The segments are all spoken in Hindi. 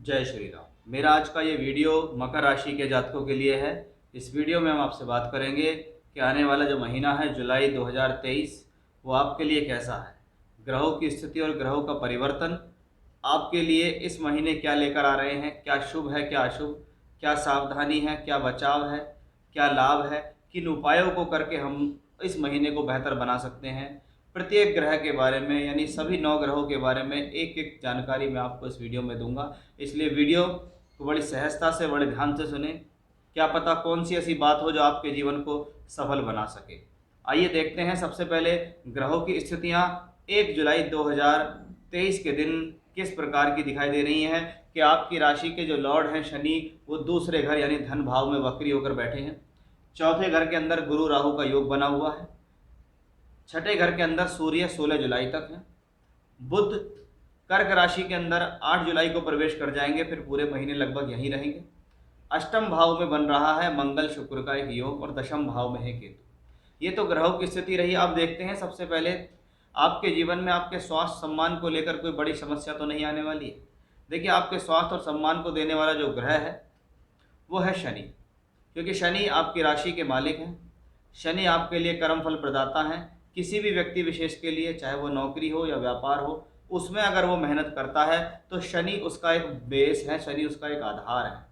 जय श्री राम। मेरा आज का ये वीडियो मकर राशि के जातकों के लिए है। इस वीडियो में हम आपसे बात करेंगे कि आने वाला जो महीना है जुलाई 2023 वो आपके लिए कैसा है। ग्रहों की स्थिति और ग्रहों का परिवर्तन आपके लिए इस महीने क्या लेकर आ रहे हैं, क्या शुभ है क्या अशुभ, क्या सावधानी है क्या बचाव है, क्या लाभ है, किन उपायों को करके हम इस महीने को बेहतर बना सकते हैं। प्रत्येक ग्रह के बारे में यानी सभी 9 ग्रहों के बारे में एक एक जानकारी मैं आपको इस वीडियो में दूंगा। इसलिए वीडियो को बड़ी सहजता से, बड़े ध्यान से सुने। क्या पता कौन सी ऐसी बात हो जो आपके जीवन को सफल बना सके। आइए देखते हैं सबसे पहले ग्रहों की स्थितियां 1 जुलाई 2023 के दिन किस प्रकार की दिखाई दे रही हैं। कि आपकी राशि के जो लॉर्ड हैं शनि, वो दूसरे घर यानी धन भाव में वक्री होकर बैठे हैं। चौथे घर के अंदर गुरु राहु का योग बना हुआ है। छठे घर के अंदर सूर्य 16 जुलाई तक है। बुध कर्क राशि के अंदर 8 जुलाई को प्रवेश कर जाएंगे, फिर पूरे महीने लगभग यहीं रहेंगे। अष्टम भाव में बन रहा है मंगल शुक्र का एक योग और दशम भाव में है केतु। ये तो ग्रहों की स्थिति रही। अब देखते हैं सबसे पहले आपके जीवन में आपके स्वास्थ्य सम्मान को लेकर कोई बड़ी समस्या तो नहीं आने वाली है। देखिए, आपके स्वास्थ्य और सम्मान को देने वाला जो ग्रह है वो है शनि, क्योंकि शनि आपकी राशि के मालिक हैं। शनि आपके लिए कर्म फल प्रदाता हैं। किसी भी व्यक्ति विशेष के लिए, चाहे वो नौकरी हो या व्यापार हो, उसमें अगर वो मेहनत करता है तो शनि उसका एक बेस है, शनि उसका एक आधार है।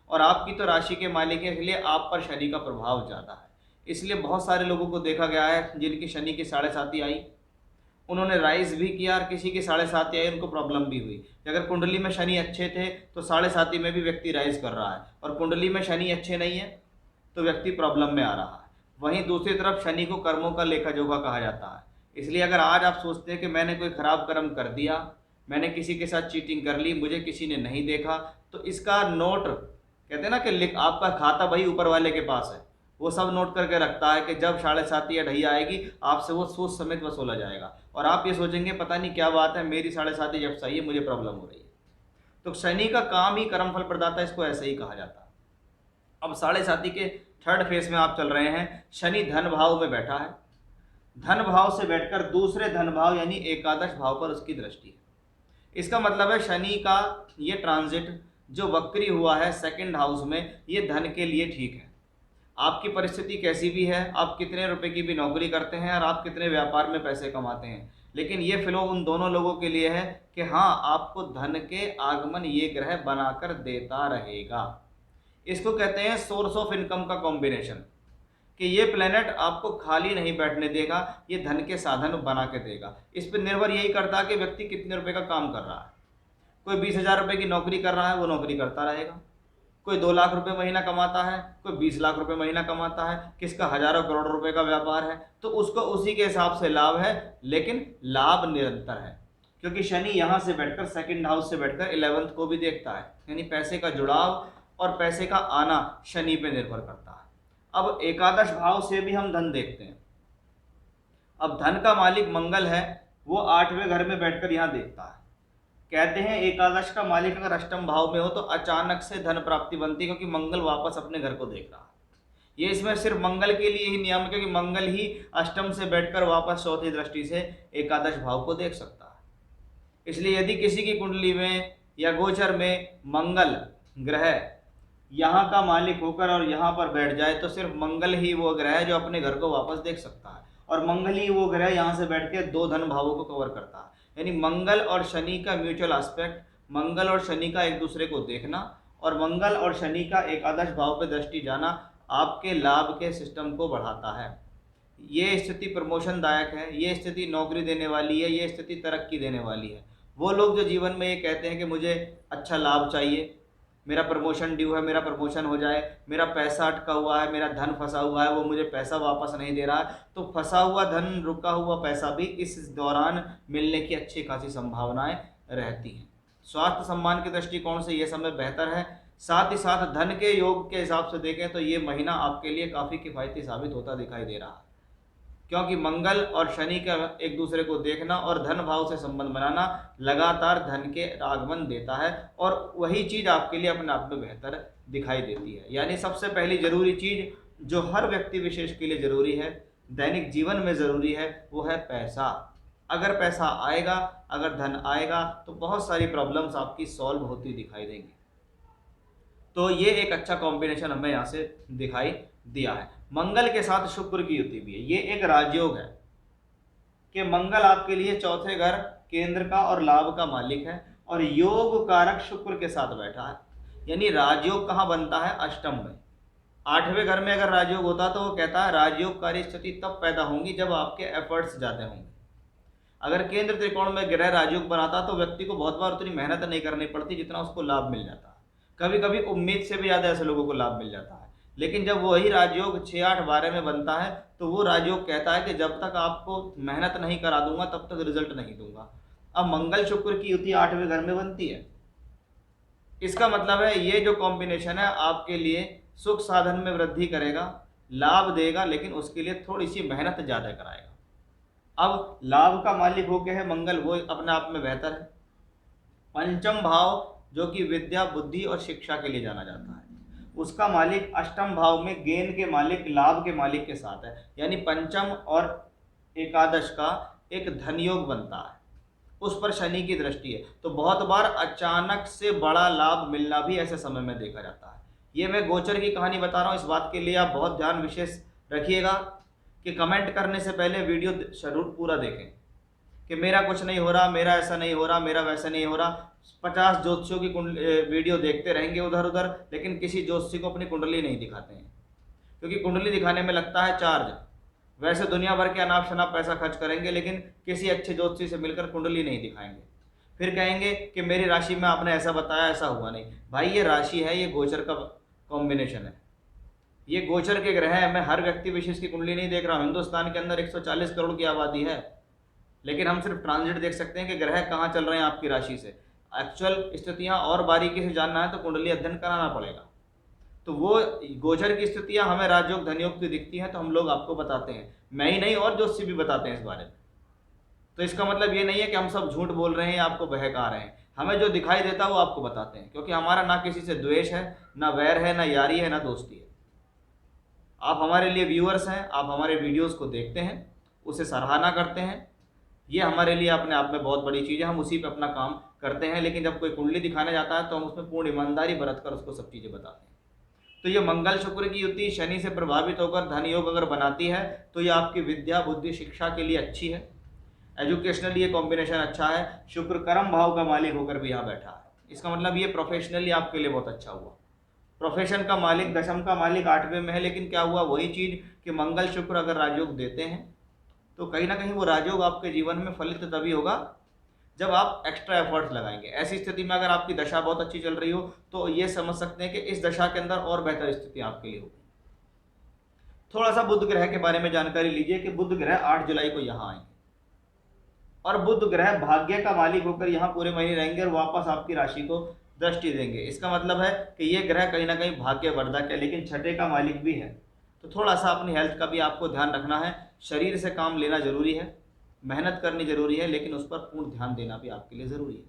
और आपकी तो राशि के मालिक है, इसलिए आप पर शनि का प्रभाव ज़्यादा है। इसलिए बहुत सारे लोगों को देखा गया है जिनकी शनि की 7.5 आई, उन्होंने राइज भी किया, और किसी की 7.5 आई उनको प्रॉब्लम भी हुई। अगर कुंडली में शनि अच्छे थे तो 7.5 में भी व्यक्ति राइज कर रहा है, और कुंडली में शनि अच्छे नहीं है तो व्यक्ति प्रॉब्लम में आ रहा है। वहीं दूसरी तरफ शनि को कर्मों का लेखा जोखा कहा जाता है। इसलिए अगर आज आप सोचते हैं कि मैंने कोई खराब कर्म कर दिया, मैंने किसी के साथ चीटिंग कर ली, मुझे किसी ने नहीं देखा, तो इसका नोट, कहते हैं ना कि लिख, आपका खाता भाई ऊपर वाले के पास है, वो सब नोट करके रखता है कि जब 7.5 या ढैया आएगी आपसे वो सूद समेत वसूला जाएगा। और आप ये सोचेंगे पता नहीं क्या बात है, मेरी 7.5 जब सही है मुझे प्रॉब्लम हो रही है। तो शनि का काम ही कर्मफल प्रदाता, इसको ऐसे ही कहा जाता है। अब 7.5 के थर्ड फेज में आप चल रहे हैं। शनि धन भाव में बैठा है। धन भाव से बैठकर दूसरे धन भाव यानी एकादश भाव पर उसकी दृष्टि है। इसका मतलब है शनि का ये ट्रांजिट जो वक्री हुआ है सेकंड हाउस में, ये धन के लिए ठीक है। आपकी परिस्थिति कैसी भी है, आप कितने रुपए की भी नौकरी करते हैं और आप कितने व्यापार में पैसे कमाते हैं, लेकिन ये फ्लो उन दोनों लोगों के लिए है कि हाँ, आपको धन के आगमन ये ग्रह बनाकर देता रहेगा। इसको कहते हैं सोर्स ऑफ इनकम का कॉम्बिनेशन, कि ये प्लेनेट आपको खाली नहीं बैठने देगा, ये धन के साधन बना के देगा। इस पर निर्भर यही करता है कि व्यक्ति कितने रुपए का काम कर रहा है। कोई 20,000 रुपये की नौकरी कर रहा है, वो नौकरी करता रहेगा। कोई 2 लाख रुपए महीना कमाता है, कोई 20 लाख रुपए महीना कमाता है, किसका हजारों करोड़ रुपए का व्यापार है, तो उसको उसी के हिसाब से लाभ है। लेकिन लाभ निरंतर है, क्योंकि शनि यहाँ से बैठकर सेकंड हाउस से बैठकर 11th को भी देखता है, यानी पैसे का जुड़ाव और पैसे का आना शनि पे निर्भर करता है। अब एकादश भाव से भी हम धन देखते हैं। अब धन का मालिक मंगल है, वो 8वें घर में बैठकर यहाँ देखता है। कहते हैं एकादश का मालिक अगर अष्टम भाव में हो तो अचानक से धन प्राप्ति बनती है, क्योंकि मंगल वापस अपने घर को देख रहा है। ये इसमें सिर्फ मंगल के लिए ही नियम है, क्योंकि मंगल ही अष्टम से बैठकर वापस चौथी दृष्टि से एकादश भाव को देख सकता है। इसलिए यदि किसी की कुंडली में या गोचर में मंगल ग्रह यहाँ का मालिक होकर और यहाँ पर बैठ जाए, तो सिर्फ मंगल ही वो ग्रह है जो अपने घर को वापस देख सकता है, और मंगल ही वो ग्रह यहाँ से बैठ के 2 धन भावों को कवर करता है। यानी मंगल और शनि का म्यूचुअल एस्पेक्ट, मंगल और शनि का एक दूसरे को देखना, और मंगल और शनि का एकादश भाव पे दृष्टि जाना आपके लाभ के सिस्टम को बढ़ाता है। ये स्थिति प्रमोशन दायक है, ये स्थिति नौकरी देने वाली है, ये स्थिति तरक्की देने वाली है। वो लोग जो जीवन में ये कहते हैं कि मुझे अच्छा लाभ चाहिए, मेरा प्रमोशन ड्यू है, मेरा प्रमोशन हो जाए, मेरा पैसा अटका हुआ है, मेरा धन फंसा हुआ है, वो मुझे पैसा वापस नहीं दे रहा है, तो फंसा हुआ धन, रुका हुआ पैसा भी इस दौरान मिलने की अच्छी खासी संभावनाएं रहती हैं। स्वास्थ्य सम्मान के दृष्टिकोण से ये समय बेहतर है। साथ ही साथ धन के योग के हिसाब से देखें तो ये महीना आपके लिए काफ़ी किफ़ायती साबित होता दिखाई दे रहा है, क्योंकि मंगल और शनि का एक दूसरे को देखना और धन भाव से संबंध बनाना लगातार धन के आगमन देता है, और वही चीज़ आपके लिए अपने आप में बेहतर दिखाई देती है। यानी सबसे पहली जरूरी चीज़ जो हर व्यक्ति विशेष के लिए ज़रूरी है, दैनिक जीवन में ज़रूरी है, वो है पैसा। अगर पैसा आएगा, अगर धन आएगा तो बहुत सारी प्रॉब्लम्स आपकी सॉल्व होती दिखाई देंगी। तो ये एक अच्छा कॉम्बिनेशन हमें यहाँ से दिखाई दिया है। मंगल के साथ शुक्र की युति भी है, ये एक राजयोग है कि मंगल आपके लिए चौथे घर, केंद्र का और लाभ का मालिक है, और योग कारक शुक्र के साथ बैठा है। यानी राजयोग कहाँ बनता है? अष्टम में। आठवें घर में अगर राजयोग होता तो वो कहता है राजयोगकारी स्थिति तब पैदा होंगी जब आपके एफर्ट्स ज्यादा होंगे। अगर केंद्र त्रिकोण में ग्रह राजयोग बनाता तो व्यक्ति को बहुत बार उतनी मेहनत नहीं करनी पड़ती जितना उसको लाभ मिल जाता है। कभी कभी उम्मीद से भी ज्यादा ऐसे लोगों को लाभ मिल जाता है। लेकिन जब वही राजयोग 6, 8, 12 में बनता है तो वो राजयोग कहता है कि जब तक आपको मेहनत नहीं करा दूंगा तब तक रिजल्ट नहीं दूंगा। अब मंगल शुक्र की युति 8वें घर में बनती है, इसका मतलब है ये जो कॉम्बिनेशन है आपके लिए सुख साधन में वृद्धि करेगा, लाभ देगा, लेकिन उसके लिए थोड़ी सी मेहनत ज्यादा कराएगा। अब लाभ का मालिक हो गया है मंगल, वो अपने आप में बेहतर है। पंचम भाव जो कि विद्या, बुद्धि और शिक्षा के लिए जाना जाता है, उसका मालिक अष्टम भाव में गेन के मालिक, लाभ के मालिक के साथ है। यानी पंचम और एकादश का एक धन योग बनता है, उस पर शनि की दृष्टि है। तो बहुत बार अचानक से बड़ा लाभ मिलना भी ऐसे समय में देखा जाता है। ये मैं गोचर की कहानी बता रहा हूँ, इस बात के लिए आप बहुत ध्यान विशेष रखिएगा कि कमेंट करने से पहले वीडियो जरूर पूरा देखें कि मेरा कुछ नहीं हो रहा, मेरा ऐसा नहीं हो रहा, मेरा वैसा नहीं हो रहा। 50 ज्योतिषियों की वीडियो देखते रहेंगे उधर उधर, लेकिन किसी ज्योतिषी को अपनी कुंडली नहीं दिखाते हैं, क्योंकि कुंडली दिखाने में लगता है चार्ज। वैसे दुनिया भर के अनाप शनाप पैसा खर्च करेंगे, लेकिन किसी अच्छे ज्योतिषी से मिलकर कुंडली नहीं दिखाएंगे। फिर कहेंगे कि मेरी राशि में आपने ऐसा बताया, ऐसा हुआ नहीं। भाई ये राशि है, ये गोचर का कॉम्बिनेशन है, ये गोचर के ग्रह है। मैं हर व्यक्ति विशेष की कुंडली नहीं देख रहा हूँ। हिंदुस्तान के अंदर 140 करोड़ की आबादी है, लेकिन हम सिर्फ ट्रांजिट देख सकते हैं कि ग्रह कहाँ चल रहे हैं आपकी राशि से। एक्चुअल स्थितियाँ और बारीकी से जानना है तो कुंडली अध्ययन कराना पड़ेगा। तो वो गोचर की स्थितियाँ हमें राजयोग धनयोग की दिखती हैं तो हम लोग आपको बताते हैं, मैं ही नहीं और ज्योतिषी भी बताते हैं इस बारे में। तो इसका मतलब ये नहीं है कि हम सब झूठ बोल रहे हैं या आपको बहका रहे हैं। हमें जो दिखाई देता है वो आपको बताते हैं, क्योंकि हमारा ना किसी से द्वेष है, ना वैर है, ना यारी है, ना दोस्ती है। आप हमारे लिए व्यूअर्स हैं, आप हमारे वीडियोस को देखते हैं, उसे सराहना करते हैं, ये हमारे लिए अपने आप में बहुत बड़ी चीज़ है। हम उसी पे अपना काम करते हैं, लेकिन जब कोई कुंडली दिखाने जाता है तो हम उसमें पूर्ण ईमानदारी बरत कर उसको सब चीज़ें बताते हैं। तो ये मंगल शुक्र की युति शनि से प्रभावित होकर धन योग अगर बनाती है तो ये आपकी विद्या, बुद्धि, शिक्षा के लिए अच्छी है। एजुकेशनली ये कॉम्बिनेशन अच्छा है। शुक्र कर्म भाव का मालिक होकर भी यहाँ बैठा है, इसका मतलब ये प्रोफेशनली आपके लिए बहुत अच्छा हुआ। प्रोफेशन का मालिक, दशम का मालिक 8वें में है, लेकिन क्या हुआ वही चीज़ कि मंगल शुक्र अगर राजयोग देते हैं तो कहीं ना कहीं वो राजयोग आपके जीवन में फलित तभी होगा जब आप एक्स्ट्रा एफर्ट्स लगाएंगे। ऐसी स्थिति में अगर आपकी दशा बहुत अच्छी चल रही हो तो ये समझ सकते हैं कि इस दशा के अंदर और बेहतर स्थिति आपके लिए होगी। थोड़ा सा बुध ग्रह के बारे में जानकारी लीजिए कि बुध ग्रह 8 जुलाई को यहाँ आएंगे और बुध ग्रह भाग्य का मालिक होकर यहाँ पूरे महीने रहेंगे और वापस आपकी राशि को दृष्टि देंगे। इसका मतलब है कि ये ग्रह कहीं ना कहीं भाग्यवर्धक है, लेकिन छठे का मालिक भी है। तो थोड़ा सा अपनी हेल्थ का भी आपको ध्यान रखना है। शरीर से काम लेना जरूरी है, मेहनत करनी जरूरी है, लेकिन उस पर पूर्ण ध्यान देना भी आपके लिए जरूरी है।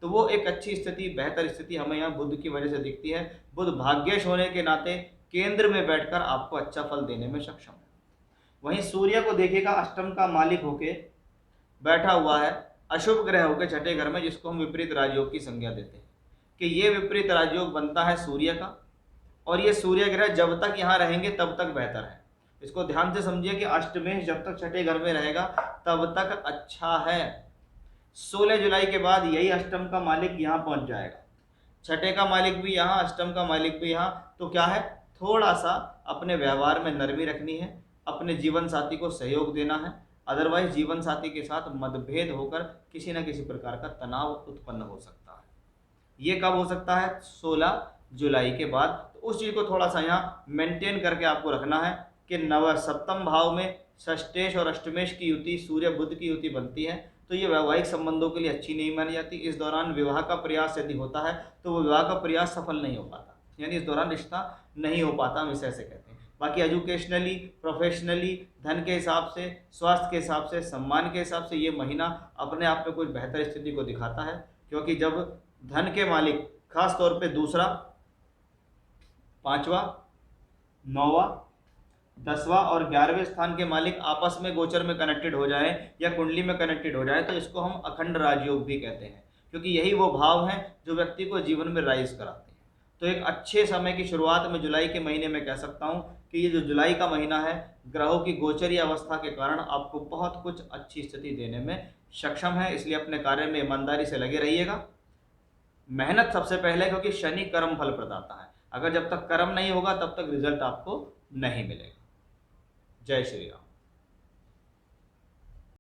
तो वो एक अच्छी स्थिति, बेहतर स्थिति हमें यहाँ बुध की वजह से दिखती है। बुध भाग्यश होने के नाते केंद्र में बैठकर आपको अच्छा फल देने में सक्षम है। वहीं सूर्य को देखिएगा, अष्टम का मालिक होके बैठा हुआ है, अशुभ ग्रह होकर छठे घर में, जिसको हम विपरीत राजयोग की संज्ञा देते हैं कि ये विपरीत राजयोग बनता है सूर्य का। और ये सूर्य ग्रह जब तक यहाँ रहेंगे तब तक बेहतर है। इसको ध्यान से समझिए कि अष्टमेश जब तक छठे घर में रहेगा तब तक अच्छा है। 16 जुलाई के बाद यही अष्टम का मालिक यहाँ पहुँच जाएगा, छठे का मालिक भी यहाँ, अष्टम का मालिक भी यहाँ। तो क्या है, थोड़ा सा अपने व्यवहार में नरमी रखनी है, अपने जीवन साथी को सहयोग देना है। अदरवाइज जीवन साथी के साथ मतभेद होकर किसी न किसी प्रकार का तनाव उत्पन्न हो सकता है। ये कब हो सकता है? 16 जुलाई के बाद। तो उस चीज़ को थोड़ा सा यहाँ मेंटेन करके आपको रखना है कि नव सप्तम भाव में षष्टेश और अष्टमेश की युति, सूर्य बुध की युति बनती है, तो ये वैवाहिक संबंधों के लिए अच्छी नहीं मानी जाती। इस दौरान विवाह का प्रयास यदि होता है तो वो विवाह का प्रयास सफल नहीं हो पाता, यानी इस दौरान रिश्ता नहीं हो पाता, हम इसे ऐसे कहते हैं। बाकी एजुकेशनली, प्रोफेशनली, धन के हिसाब से, स्वास्थ्य के हिसाब से, सम्मान के हिसाब से ये महीना अपने आप में कुछ बेहतर स्थिति को दिखाता है। क्योंकि जब धन के मालिक, खास तौर पे दूसरा, 5वां, 9वां 10वां और 11वें स्थान के मालिक आपस में गोचर में कनेक्टेड हो जाएं या कुंडली में कनेक्टेड हो जाए तो इसको हम अखंड राजयोग भी कहते हैं, क्योंकि यही वो भाव हैं जो व्यक्ति को जीवन में राइज कराते हैं। तो एक अच्छे समय की शुरुआत में जुलाई के महीने में कह सकता हूँ कि ये जो जुलाई का महीना है, ग्रहों की गोचरी अवस्था के कारण आपको बहुत कुछ अच्छी स्थिति देने में सक्षम है। इसलिए अपने कार्य में ईमानदारी से लगे रहिएगा। मेहनत सबसे पहले, क्योंकि शनि कर्म फल प्रदाता है। अगर जब तक कर्म नहीं होगा तब तक रिजल्ट आपको नहीं मिलेगा। जय श्री राम।